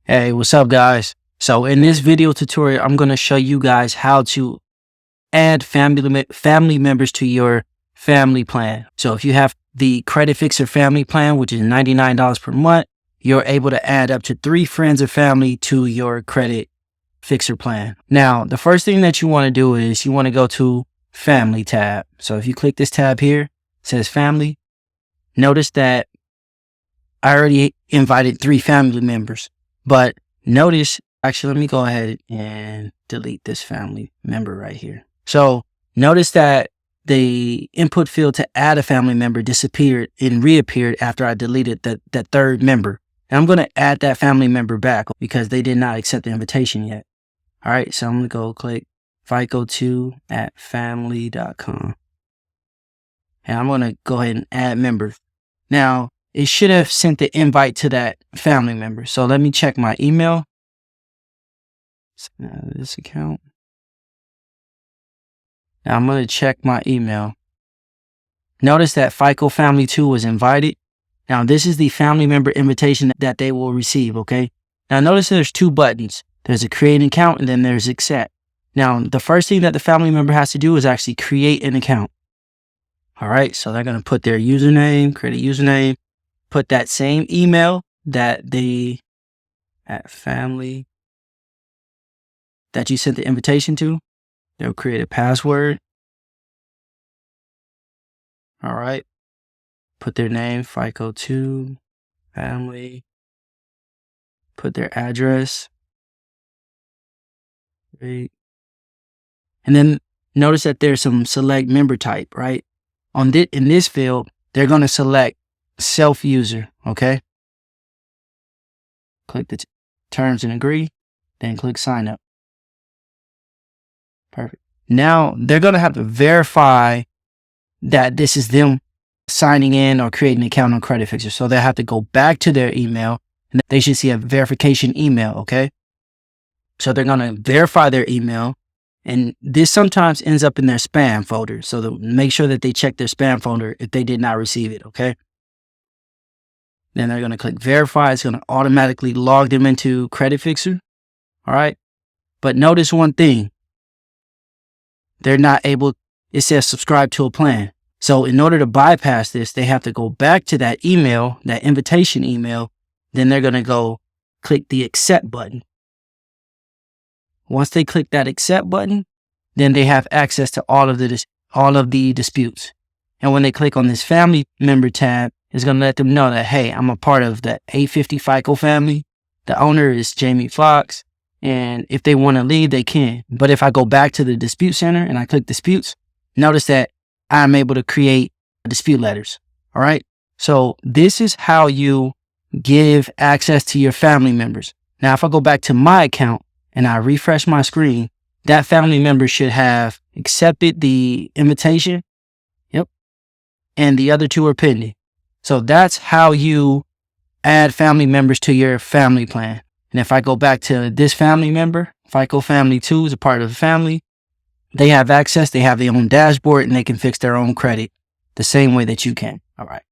Hey, what's up guys? So in this video tutorial, I'm going to show you guys how to add family members to your family plan. So if you have the Creditfixrr family plan, which is $99 per month, you're able to add up to 3 friends or family to your Creditfixrr plan. Now, the first thing that you want to do is you want to go to Family tab. So if you click this tab here, it says Family. Notice that I already invited 3 family members. But notice, actually, let me go ahead and delete this family member right here. So notice that the input field to add a family member disappeared and reappeared after I deleted that third member. And I'm going to add that family member back because they did not accept the invitation yet. All right, so I'm going to go click fico2@family.com. And I'm going to go ahead and add members. Now, it should have sent the invite to that family member. So let me check my email. This account. Now I'm going to check my email. Notice that FICO Family 2 was invited. Now this is the family member invitation that they will receive, okay? Now notice there's 2 buttons. There's a create an account and then there's accept. Now the first thing that the family member has to do is actually create an account. All right, so they're going to put their username, create a username. Put that same email that family that you sent the invitation to. They'll create a password. All right. Put their name, FICO2, family. Put their address. Great. And then notice that there's some select member type, right? In this field, they're going to select self-user, okay? Click the terms and agree, then click sign up. Perfect. Now they're going to have to verify that this is them signing in or creating an account on Creditfixrr. So they have to go back to their email and they should see a verification email, okay? So they're going to verify their email, and this sometimes ends up in their spam folder. So make sure that they check their spam folder if they did not receive it, okay? Then they're going to click verify. It's going to automatically log them into Creditfixrr. All right. But notice one thing. They're not able, it says subscribe to a plan. So in order to bypass this, they have to go back to that email, that invitation email. Then they're going to go click the accept button. Once they click that accept button, then they have access to all of the disputes. And when they click on this family member tab, it's going to let them know that, hey, I'm a part of the 850 FICO family. The owner is Jamie Fox. And if they want to leave, they can. But if I go back to the dispute center and I click disputes, notice that I'm able to create dispute letters. All right. So this is how you give access to your family members. Now, if I go back to my account and I refresh my screen, that family member should have accepted the invitation. Yep. And the other 2 are pending. So that's how you add family members to your family plan. And if I go back to this family member, FICO Family 2 is a part of the family. They have access, they have their own dashboard, and they can fix their own credit the same way that you can. All right.